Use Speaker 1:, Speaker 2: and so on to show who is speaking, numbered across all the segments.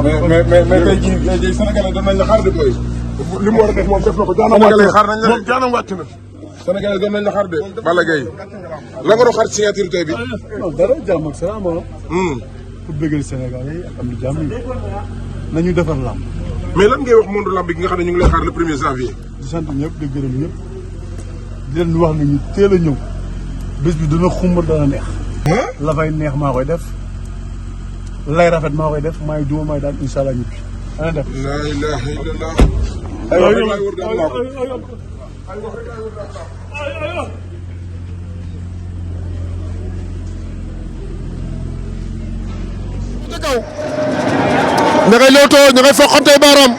Speaker 1: mais tey jii Sénégalais doon nañ la xaar de boy li mu war a def moom def na ko jaanam wàcc na moom jaanam wàcc na Sénégalais doon nañ la xaar de Balla Gaye la nga doon xaar signature tey bi
Speaker 2: dara jàmm ak salaam pour bëggal Sénégalais yi ak am di jàmm yi nañu defar làmb
Speaker 1: mais lan ngay wax monde lamb bi nga xam ne ñu ngi lay xaar le 1er janvier
Speaker 2: di sant ñëpp di gërëm ñëpp di leen wax ne ñu teel a ñëw bés bi dina xumb dana neex la fay neex maa koy def lay rafet maa koy def maay duma maay daan incha allah ñibbi ana def
Speaker 1: la ilaha illallah
Speaker 3: kaw ña ngay leewtoo ña ngay foqante baaraam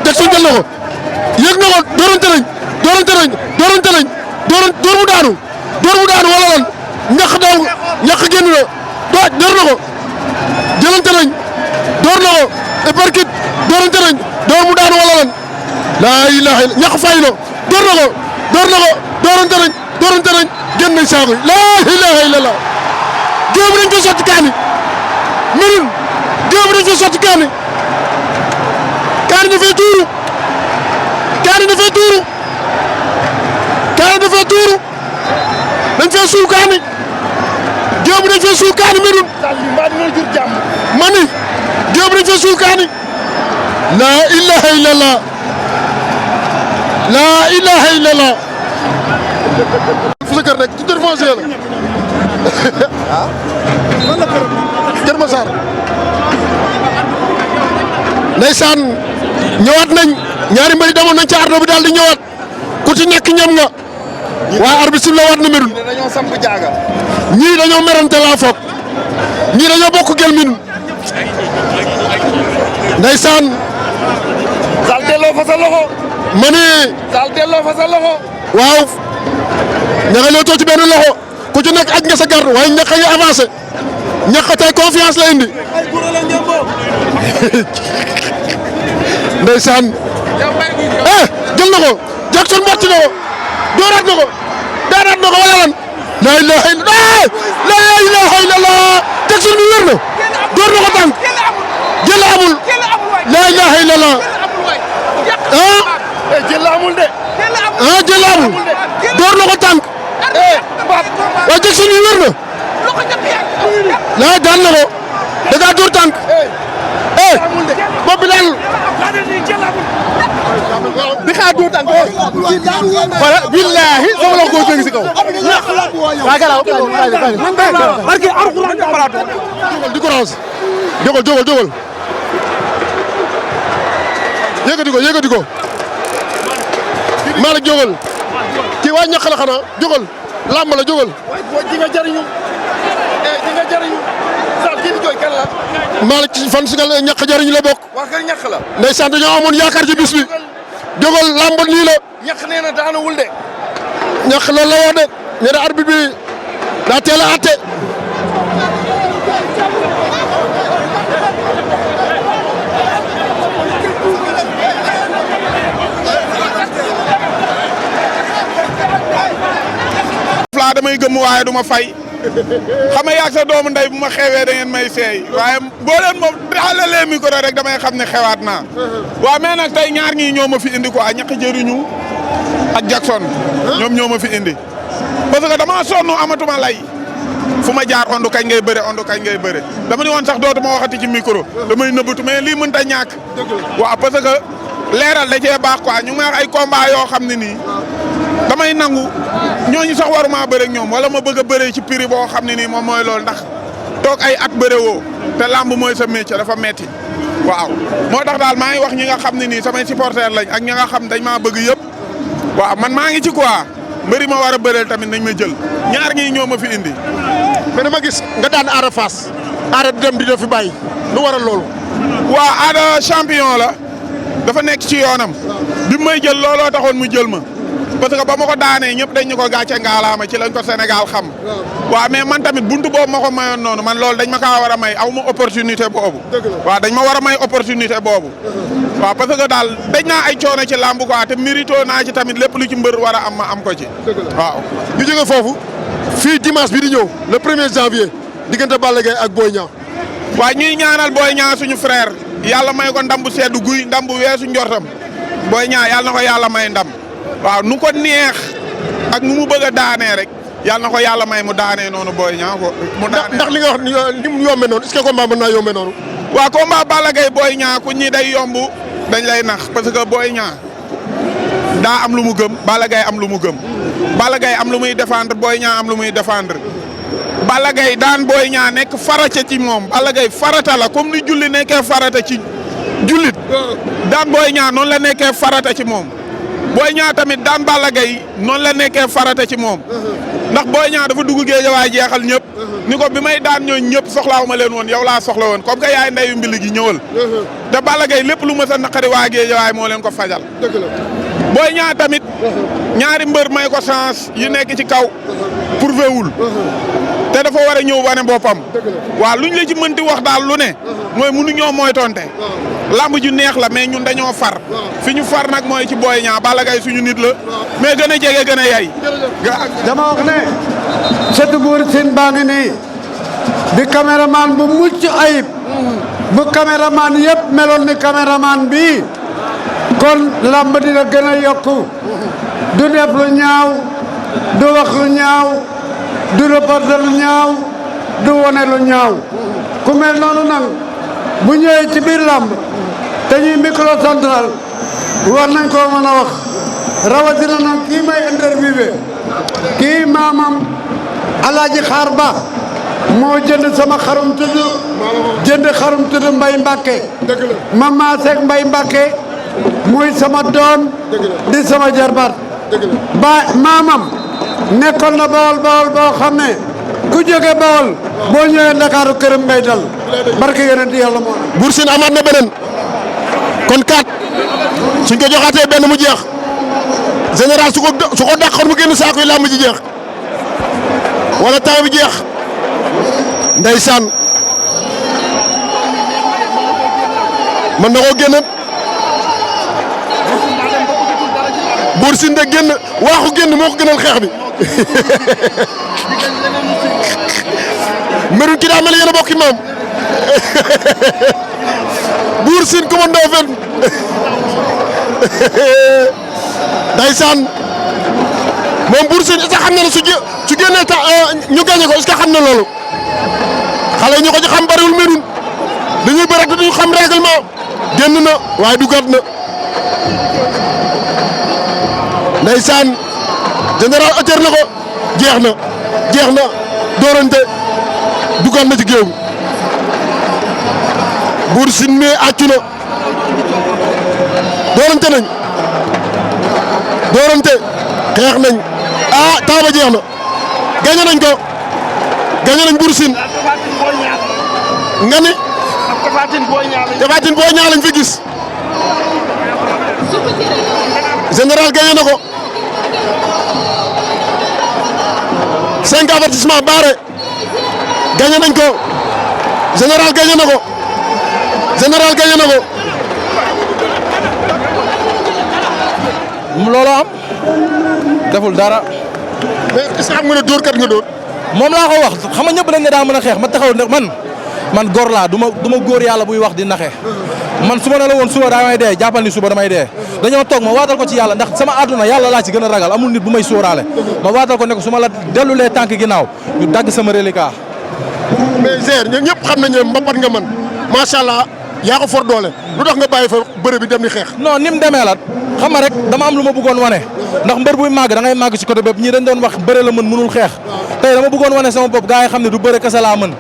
Speaker 3: Jackson jël na ko yéeg na ko doorante nañ door mu daanu wala lan ñax daw ñax génn na door na ko jëlante nañ door na ko éparkit doorante nañ door mu daanu wala lan laa ilaha illa ñax fay na door na ko doorante nañ génn nañ saako yi laa ilaha illallah géew bi dañ ko sotti kaani Médoune géew bi dañ ko sotti kaani dafay tuuru dañ fee suul kaani géew bi dañ fee suul kaani Médoune ma ni géew bi dañ fee suul kaani laa ilaha illallah fu sa kër rek ci kër foncier la Kër Massar ndeysaan ñëwaat nañ ñaari mbëri demoon nañ ci ardo bi daal di ñëwaat ku ci nekk ñam nga waaye arbitre la waat na Médoune
Speaker 4: dañoo samp jaaga
Speaker 3: ñii dañoo merante laa foog ñii dañoo bokk gel min ndeysaan
Speaker 4: Zal delloo fa sa loxo
Speaker 3: ma ni
Speaker 4: Zal delloo fa sa loxo
Speaker 3: waaw ña nga leetoo ci benn loxo ku ci nekk aj nga sa garde waaye ñax a ngi avancé ñax tey confiance la indi ndeysaan jël na ko Jackson mott na ko dooraat na ko daanaat na ko wala lan la ilaha illallah Jackson bi wér na door na ko tànk jël amul la ilaha illallah
Speaker 4: jël amul de
Speaker 3: jël amul door na ko tànk waaye Jackson bi wér na la daan na ko da gaa door tànk bopp bi daal
Speaker 4: bi xaar dóor tànk wala billahi sama la ko jóge si kaw waa gala barke alquran jabarato
Speaker 3: di courage jógal yëkkati ko Malick jógal kii waa ñàkk la xanaa jógal làmb la jógal
Speaker 4: di nga jariñu Zal kii di jooy kan la
Speaker 3: Malick fan si nga ñàkk jariñu la bokk
Speaker 4: waa kër ñàkk la
Speaker 3: ndeysaan dañoo amoon yaakaar ci bis bi jógal làmb nii la
Speaker 4: ñàkk nee na daanawul de
Speaker 3: ñàkk loolu la wax de nee na arbitre bi daa teel a àtte
Speaker 1: laa damay gëm waaye du ma fay xam nga yaag sa doomu ndey bu ma xewee da ngeen may seey waaye boo leen moom daalalee micro rek damay xam ne xewaat naa waaw mais nag tey ñaar ñii ñoo ma fi indi quoi ñàkk jëriñu ak Jackson ñoom ñoo ma fi indi parce que dama sonn amatuma lay fu ma jaar ondu kañ ngay bëre dama ni woon sax dootuma waxati ci micro damay nëbbatu mais lii mënta ñàkk waaw parce que leeral da cee baax quoi ñu ngi may wax ay combat yoo xam ne nii damay nangu ñooñu sax waruma bëre ak ñoom wala ma bëgg a bëre ci prix boo xam ne nii moom mooy loolu ndax toog ay at bëre woo te lamb mooy sa métier dafa metti waaw moo tax daal maa ngi wax ñi nga xam ne nii samay supporters lañ ak ñi nga xam dañ maa bëgg yëpp waaw man maa ngi ci quoi mbëri ma war a bëreel tamit nañ ma jël ñaar ñii ñoo ma fi indi.
Speaker 3: mais dama gis nga daan Ada Fass Ada di dem di def fi bàyyi lu waral loolu.
Speaker 1: waa Ada champion la dafa nekk ci yoonam bi may jël looloo taxoon mu jël ma. parce que ba ma ko daanee ñëpp dañ ñu ko gàcce ngaalaama ci lañ ko Sénégal xam waaw mais man tamit buntu boobu ma ko mayoon noonu man loolu dañ ma kaa war a may aw ma opportunité boobu waaw dañ ma war a may opportunité boobu waaw parce que daal dañ naa ay coono ci làmb quoi te mérito naa ci tamit lépp lu ci mbër war a am ma am ko ci waaw
Speaker 3: ñu jóge foofu fii dimanche bi di ñëw le 1er janvier diggante Balla Gaye ak Boy Niang
Speaker 1: waaye ñuy ñaanal Boy Niang suñu frère yàlla may ko ndam bu seddu guy ndam bu weesu njortam Boy Niang yàlla na ko yàlla may ndam waaw nu ko neex ak nu mu bëgg a daanee rek yàlla na ko yàlla may mu daanee noonu Boy Niang ko mu daanee
Speaker 3: ndax li nga wax ni mu yombee noonu est-ce que combat mën naa yombee noonu.
Speaker 1: waaw combat Balla Gaye Boy Niang ku ñi day yomb dañ lay nax parce que Boy Niang daa am lu mu gëm Balla Gaye am lu mu gëm Balla Gaye am lu muy défendre Boy Niang am lu muy défendre Balla Gaye daan Boy Niang nekk farata ci moom Balla Gaye farata la comme ni julli nekkee farata ci jullit daan Boy Niang noonu la nekkee farata ci moom Boy Niang tamit daan Balla Gaye noonu la nekkee farata ci moom ndax Boy Niang dafa dugg Géejawaay jeexal ñëpp ni ko bi may daan ñooñu ñëpp soxlaawu ma leen woon yow laa soxla woon comme que yaay ndeyu mbili gi ñëwal te Balla Gaye lépp lu ma sa naqari waa Géejawaay moo leen ko fajal
Speaker 3: dëgg la.
Speaker 1: Boy Niang tamit ñaari mbër may ko chance yu nekk ci kaw prouvé wul te dafa war a ñëw wane boppam waaw luñ la ci mënti wax daal lu ne mooy mënuñoo mooy tonte lamb ju neex la mais ñun dañoo far fi ñu far nag mooy ci Boy Niang Balla Gaye suñu nit la mais gën a jege gën a yay
Speaker 5: dama wax ne Sëtu Buur Siin baa ngi nii di caméraman bu mucc ayib bu caméraman yëpp meloon ni caméraman bii kon lamb dina gën a yokku du def lu ñaaw du wax lu ñaaw du reporter lu ñaaw du wone lu ñaaw ku mel noonu nag bu ñëwee ci biir lamb te ñuy micro central war nañ koo mën a wax rawatina nag kii may interviewé kii maamam Alaaji Xaar Ba moo jënd sama xarum tudd jënd xarum tudd Mbay Mbàkke ma maaseeg Mbay Mbàkke muy sama doom di sama jarbaat ba maamam nekkoon na Bawol Bawol boo xam ne ku jóge Bawol boo ñëwee Ndakaaru këram ngay dal barke yonent yàlla moo
Speaker 3: Bour Sine amaat na beneen kon 4 suñ ko joxaatee benn mu jeex général su ko dàqoon mu génn saako yi làmb ji jeex wala temps bi jeex ndeysaan mën na koo génn Bour Sine de génn waaxu génn moo ko gënal xeex bi merun ki daa mel yéen a bokki maam Bour Sine commando fen ndeysaan moom Bour Sine est-ce que xam na ne su génnee ta ñu gagné ko est-ce que xam na loolu xale ñu ko ci xam bariwul merun dañuy bëri te duñu xam règlement génn na waaye dugaat na ndeysaan général ëtër na ko jeex na doorante dugaat na ci géew bi Bour Sine mi àccu na doorante nañ xeex nañ temps ba jeex na gañe nañ ko Bour Sine nga ni Tapha Tine Boy Niang lañ fi gis général gañe na ko 5 avertissement barré gañe nañ ko général gañe na ko
Speaker 4: loolu am deful dara.
Speaker 3: mais est-ce que xam nga ne dóor kat nga dóor.
Speaker 4: moom laa ko wax xam nga ñëpp dañ ne daa mën a xeex ma taxaw ne man góor laa du ma góor yàlla buy wax di naxe man su ma ne la woon suba damay dee jàppal ni suba damay dee dañoo toog ma waatal ko ci yàlla ndax sama àdduna yàlla laa ci gën a ragal amul nit bu may sóoraale ma waatal ko ne ko su ma la dellulee tànk ginnaaw ñu dagg sama reliquat.
Speaker 3: mais Zère ñun ñëpp xam nañu ne mbapat nga mën macha allah yaa ko for doole lu tax nga bàyyi fa bëre bi dem di xeex.
Speaker 4: non ni mu demee la xam nga rek dama am lu ma bëggoon wane ndax mbër buy màgg da ngay màgg ci côté bépp ñii dañ doon wax bëre la mën mënul xeex tey dama bëggoon wane sama bopp gars yi xam ne du bëre kese laa mën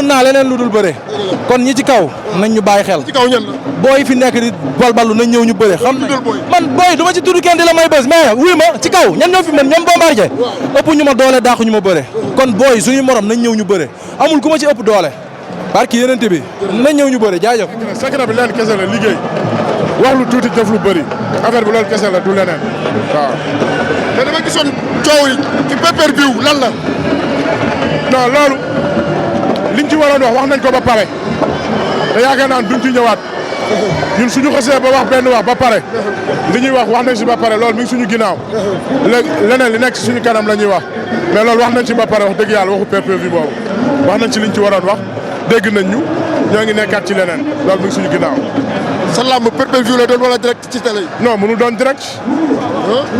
Speaker 4: naa leneen lu dul bëre kon ñi ci kaw nañ ñu bàyyi xel.
Speaker 3: ci kaw ñan la.
Speaker 4: booy fi nekk di balballu nañ ñëw ñu bëre xam man booy du ma ci tudd kenn di la may bës mais wuy ma ci kaw ñan ñoo fi mën ñoom Bombardier ëpp ñu ma doole dàqu ñu ma bëre kon booy suñu morom nañ ñëw ñu bëre amul ku ma ci ëpp doole barki yenente bi nañ ñëw ñu bëre jaajëf.
Speaker 2: secret bi leen kese la liggéey wax lu tuuti def lu bëri affaire bi loolu kese la du leneen waaw.
Speaker 3: mais dama gisoon coow yi ci pay-per-view lan la.
Speaker 2: non loolu liñ ci waroon wax nañ ko ba pare te yaakaar naa duñ ci ñëwaat ñun suñu xasee ba wax benn wax ba pare li ñuy wax nañ si ba pare loolu mi ngi suñu ginnaaw léegi leneen li nekk si suñu kanam la ñuy wax mais loolu wax nañ ci ba pare wax dëgg yàlla waxu pay-per-view boobu wax nañ ci liñ ci waroon wax dégg nañ ñu
Speaker 6: ñoo ngi nekkaat ci leneen loolu mu ngi suñu ginnaaw.
Speaker 3: sa làmb pay-per-view la doon wala direct ci télé yi.
Speaker 6: non mënu doon direct.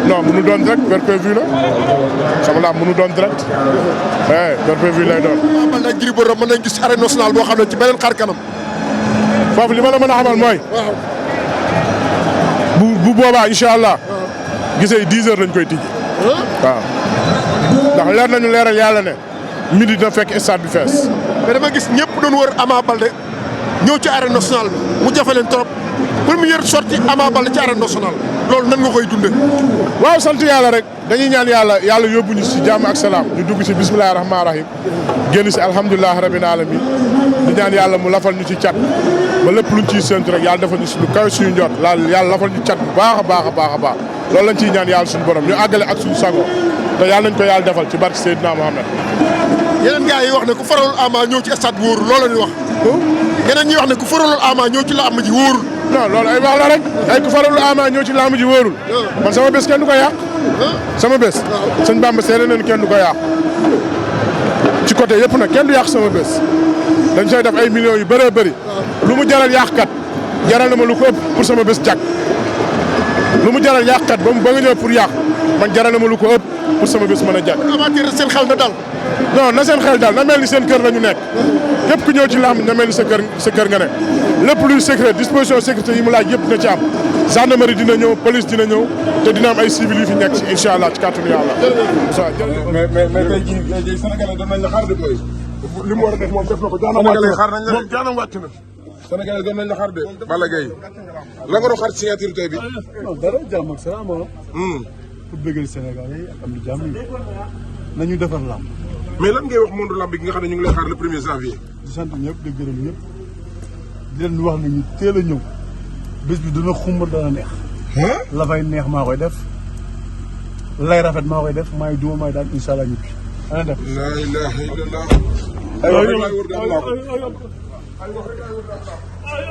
Speaker 6: non mënu doon direct pay-per-view la sama làmb mënu doon direct. pay-per-view lay doon.
Speaker 3: Ama Baldé ak Gris Bordeaux mën nañ gis arène nationale boo xam ne ci beneen xar kanam.
Speaker 6: foofu li ma la mën a xamal mooy. bu boobaa incha allah. gisee 10 heures lañ koy tijji. waaw ndax leer nañu leeral yàlla ne. midi dina fekk stade bi fees.
Speaker 3: mais dama gis ñëpp doon wër Ama Baldé ñëw ci arène nationale bi mu jafe leen trop première sortie Ama Baldé ci arène nationale loolu nan nga koy dundee.
Speaker 6: waaw sant yàlla rek dañuy ñaan yàlla yóbbu ñu si jàmm ak salaam ñu dugg si bisimilah rahmaani rahim génn si alhamdulilah rabbil alamin di ñaan yàlla mu lafal ñu ci cat ba lépp luñ ciy séntu rek yàlla defal ñu si lu kawe suñu njot yàlla lafal ñu cat bu baax a baax a baax a baax loolu lañ ciy ñaan yàlla suñu borom ñu àggale ak suñu sago te yàlla nañ ko yàlla defal ci barke Seydina Mohamed.
Speaker 3: yeneen gars yi wax ne ku faralul Ama ñëw ci stade bi wóorul loolu la ñuy wax. yeneen ñi wax ne ku faralul Ama ñëw ci làmb ji wóorul.
Speaker 6: non loolu ay wax la rek ay ku faralul Ama ñëw ci làmb ji wóorul. man sama bés kenn du ko yàq. sama bés. sëñ Bamba seede nañu kenn du ko yàq. ci côté yëpp nag kenn du yàq sama bés. dañ say def ay millions yu bëree bëri. lu mu jaral yàqkat jaral na ma lu ko ëpp pour sama bés jag. lu mu jaral yàqkat ba nga ñëw pour yàq man jaral na ma lu ko ëpp pour sama bés mën a jag.
Speaker 3: amateur seen xel na dal.
Speaker 6: non na seen xel daal na mel ni seen kër la ñu nekk képp ku ñëw ci làmb na mel ni sa kër nga nekk lépp luy secret disposition sécurité yi mu laaj yëpp dina ci am gendarmerie dina ñëw police dina ñëw te dina am ay civil yu fi nekk incha allah ci kàttanu yàlla.
Speaker 2: mais tey jii Sénégalais doon nañ la xaar de booy. li mu war a def moom def na ko jaanam wàcc na xaar nañ la moom jaanam wàcc na. Sénégalais doon nañ la xaar de. Balla Gaye la nga doon xaar ci signature tey bi. non dara jàmm ak salaam pour bëggal Sénégalais ak am di jàmm yi nañu defar làmb.
Speaker 7: mais lan ngay wax monde lamb bi nga xam ne ñu ngi lay xaar le 1er janvier.
Speaker 2: di sant ñëpp di gërëm ñëpp di leen wax ne ñu teel a ñëw bés bi dina xumb dana neex. la fay neex maa koy def lay rafet maa koy def maay duma maay daan incha allah ñibbi. ana def
Speaker 7: la ilaha illallah.
Speaker 2: ay wax rek laay wër daal laa ko.